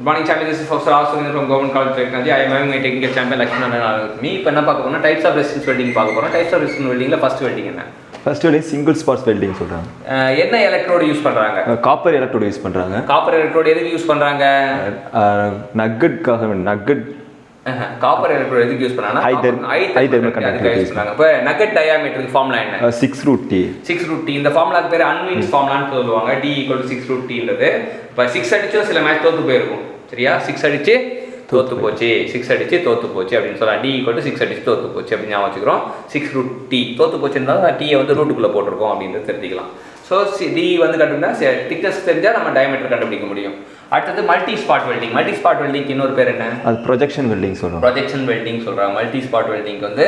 Good morning, champion. This is Professor Aswin from Government College Technology. I am having my technical champion Lakshman with me. இப்போ என்ன பார்க்க போறோம்னா types of resistance welding பார்க்க போறோம். Types of resistance weldingல first welding என்ன? First welding single spots welding சொல்றாங்க. என்ன electrode use பண்றாங்க? காப்பர் எலக்ட்ரோட் யூஸ் பண்றாங்க. காப்பர் எலக்ட்ரோட் எதுக்கு யூஸ் பண்றாங்க? நக்கட்காக நக்கட் காப்பர் எலக்ட்ரோட் எதுக்கு யூஸ் பண்றாங்கன்னா ஹை தெர்மல் கண்டக்டிவிட்டி யூஸ் பண்றாங்க. இப்போ நக்கட் டயாமீட்டருக்கு ஃபார்முலா என்ன? 6√T. 6√T. இந்த ஃபார்முலாக்கு பேர் அன்வின்ஸ் ஃபார்முலான்னு சொல்லுவாங்க. D = 6√Tன்றது. இப்போ 6 அடிச்சோ சில மேட்ச் தோத்து போயிருக்கும். சரியா? 6 அடிச்சு தோத்து போச்சு, 6 அடிச்சு தோத்து போச்சு அப்படின்னு சொல்லலாம். D = 6 அடிச்சு தோத்து போச்சு அப்படின்னு ஞாபகம் வச்சுக்கிறோம். 6√T தோத்து போச்சுன்னா T வந்து ரூட்டுக்குள்ளே போட்டிருக்கோம் அப்படின்றது தெரிஞ்சுக்கலாம். ஸோ D வந்து கண்டுபிடிச்சா திக்னஸ் தெரிஞ்சால் நம்ம டயமீட்டர் கண்டுபிடிக்க முடியும். அடுத்தது multi spot welding. Multi spot வெல்டிங்க்கு இன்னொரு பேர் என்ன? அது ப்ரொஜெக்ஷன் வெல்டிங் சொல்கிறோம். ப்ரொஜெக்ஷன் வெல்டிங் சொல்கிறாங்க. மல்டி ஸ்பாட் வெல்டிங்க்கு வந்து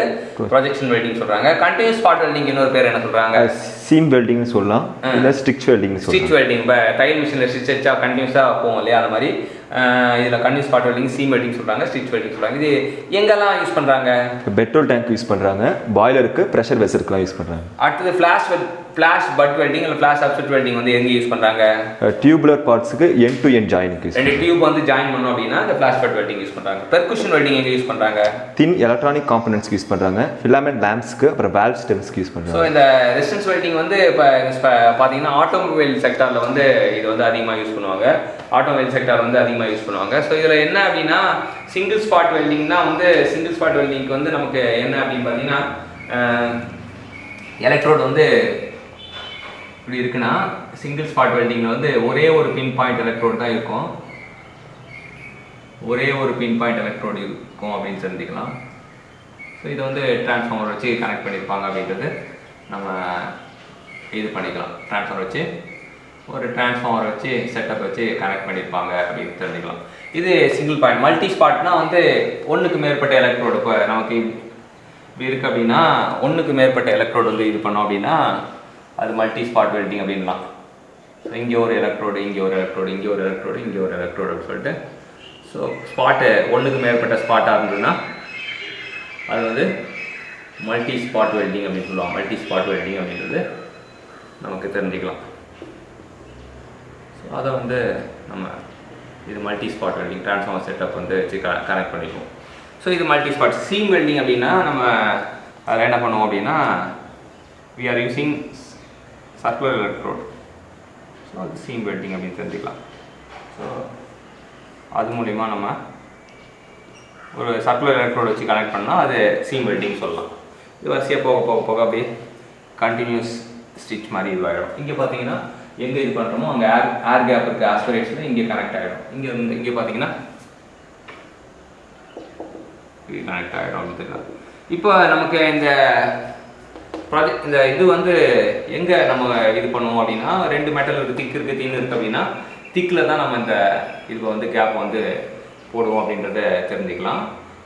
ப்ரொஜெக்ஷன் வெல்டிங் சொல்கிறாங்க. கண்டினியூஸ் ஸ்பாட் வெல்டிங் இன்னொரு பேர் என்ன சொல்கிறாங்க? சீம் வெல்டிங்னு சொல்லலாம், இல்லை ஸ்டிச் வெல்டிங். ஸ்டிச் வெல்டிங் இப்போ தையல் மிஷினில் ஸ்டிச் வச்சா கண்டினியூஸாக போகும் இல்லையா, அந்த மாதிரி இதில் continuous spot welding, seam welding சொல்கிறாங்க, ஸ்டிச் வெல்டிங் சொல்கிறாங்க. இது எங்கெல்லாம் யூஸ் பண்ணுறாங்க? பெட்ரோல் டேங்க் யூஸ் பண்ணுறாங்க, பாய்லருக்கு, ப்ரெஷர் வெசருக்குலாம் யூஸ் பண்ணுறாங்க. அடுத்தது ஃப்ளாஷ் பட் வெல்டிங் இல்லை ஃப்ளாஷ் அப்செட் வெல்டிங் வந்து எங்கே யூஸ் பண்ணுறாங்க? டியூபுலர் பார்ட்ஸுக்கு எண்ட் டு எண்ட் ஜாயினுக்கு யூஸ். ரெண்டு டியூப் வந்து ஜாயின் பண்ணோம் அப்படின்னா இந்த ஃப்ளாஷ் பட் வெல்டிங் யூஸ் பண்ணுறாங்க. பெர்குஷன் வெல்டிங் எங்கே யூஸ் பண்ணுறாங்க? தின் எலக்ட்ரானிக் காம்பனன்ட்ஸ்க்கு யூஸ் பண்ணுறாங்க, ஃபிலமெண்ட் லேம்ப்ஸ்க்கு, அப்புறம் வேல்வ் ஸ்டெம்ஸ்க்கு யூஸ் பண்ணுறாங்க. ஸோ இந்த ரெசிஸ்டன்ஸ் வெல்டிங் வந்து இப்போ பார்த்தீங்கன்னா ஆட்டோமொபைல் செக்டாரில் வந்து இது வந்து அதிகமாக யூஸ் பண்ணுவாங்க. ஆட்டோமொபைல் செக்டார் வந்து அதிகமாக யூஸ் பண்ணுவாங்க. ஸோ இதில் என்ன அப்படின்னா சிங்கிள் ஸ்பாட் வெல்டிங்னா வந்து சிங்கிள் ஸ்பாட் வெல்டிங்க்கு வந்து நமக்கு என்ன அப்படின்னு பார்த்தீங்கன்னா எலக்ட்ரோட் வந்து இப்படி இருக்குன்னா சிங்கிள் ஸ்பாட் வெல்டிங்கில் வந்து ஒரே ஒரு பின் பாயிண்ட் எலக்ட்ரோட் தான் இருக்கும். ஒரே ஒரு பின் பாயிண்ட் எலக்ட்ரோட் இருக்கும் அப்படின்னு தெரிஞ்சுக்கலாம். ஸோ இதை வந்து டிரான்ஸ்ஃபார்மர் வச்சு கனெக்ட் பண்ணியிருப்பாங்க அப்படின்றது நம்ம இது பண்ணிக்கலாம். டிரான்ஸ்ஃபார்மர் வச்சு ஒரு டிரான்ஸ்ஃபார்மர் வச்சு செட்டப் வச்சு கனெக்ட் பண்ணியிருப்பாங்க அப்படின்னு தெரிஞ்சுக்கலாம். இது சிங்கிள் பாயிண்ட். மல்டி ஸ்பாட்னா வந்து ஒன்றுக்கு மேற்பட்ட எலக்ட்ரோடு. இப்போ நமக்கு இப்படி இருக்குது அப்படின்னா ஒன்றுக்கு மேற்பட்ட எலக்ட்ரோடு வந்து இது பண்ணோம் அப்படின்னா அது மல்டி ஸ்பாட் வெல்டிங் அப்படின்லாம். ஸோ இங்கே ஒரு எலக்ட்ரோடு, இங்கே ஒரு எலக்ட்ரோடு, இங்கே ஒரு எலக்ட்ரோடு, இங்கே ஒரு எலக்ட்ரோடு அப்படின்னு சொல்லிட்டு ஸோ ஸ்பாட்டு ஒன்றுக்கு மேற்பட்ட ஸ்பாட்டாக இருந்ததுன்னா அது வந்து மல்டி ஸ்பாட் வெல்டிங் அப்படின்னு சொல்லுவாங்க. மல்டி ஸ்பாட் வெல்டிங் அப்படின்றது நமக்கு தெரிஞ்சுக்கலாம். ஸோ அதை வந்து நம்ம இது multi spot welding transformer setup வந்து வச்சு கனெக்ட் பண்ணிக்குவோம். ஸோ இது மல்டி ஸ்பாட். சீம் வெல்டிங் அப்படின்னா நம்ம அதில் என்ன பண்ணுவோம் அப்படின்னா we are using circular electrode. So அது சீம் வெல்டிங் அப்படின்னு தெரிஞ்சுக்கலாம். ஸோ அது மூலிமா நம்ம ஒரு சர்க்குலர் எலக்ட்ரோடு வச்சு கனெக்ட் பண்ணால் அது சீம் வெல்டிங் சொல்லலாம். இது வரிசையாக போக போக போக அப்படியே கண்டினியூஸ் ஸ்டிச் மாதிரி இதுவாகிடும். இங்கே பார்த்தீங்கன்னா எங்கே இது பண்ணுறோமோ அங்கே ஏர் கேப் இருக்குது, ஆஸ்பிரேஷனில் இங்கே கனெக்ட் ஆகிடும். இங்கே பார்த்தீங்கன்னா இது கனெக்ட் ஆகிடும் அப்படின்னு தெரியலாம். இப்போ நமக்கு இந்த ப்ராஜெக்ட் இந்த இது வந்து எங்கே நம்ம இது பண்ணுவோம் அப்படின்னா ரெண்டு மெட்டல் இருக்குது, திக் இருக்குது, தின் இருக்குது அப்படின்னா திக்கில் தான் நம்ம இந்த இது வந்து கேப் வந்து போடுவோம் அப்படின்றத தெரிஞ்சுக்கலாம்.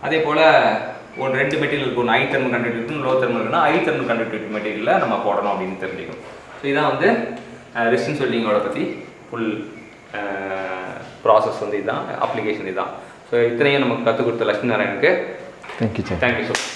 அதே போல் ஒரு ரெண்டு மெட்டீரியல் இருக்கும், ஒன்று high thermal conductivity, low thermal இருக்குன்னா ஹை தெர்மல் கண்டக்டிவிட்டி மெட்டீரியலில் நம்ம போடணும் அப்படின்னு தெரிஞ்சுக்கணும். ஸோ இதான் வந்து ரெசிஸ்டன்ஸ் வெல்டிங்கோட பற்றி ஃபுல் ப்ராசஸ் வந்து இதுதான், அப்ளிகேஷன் இதுதான். ஸோ இத்தனையும் நமக்கு கற்றுக் கொடுத்த லட்சுமி நாராயணுக்கு தேங்க்யூ. Thank you so much.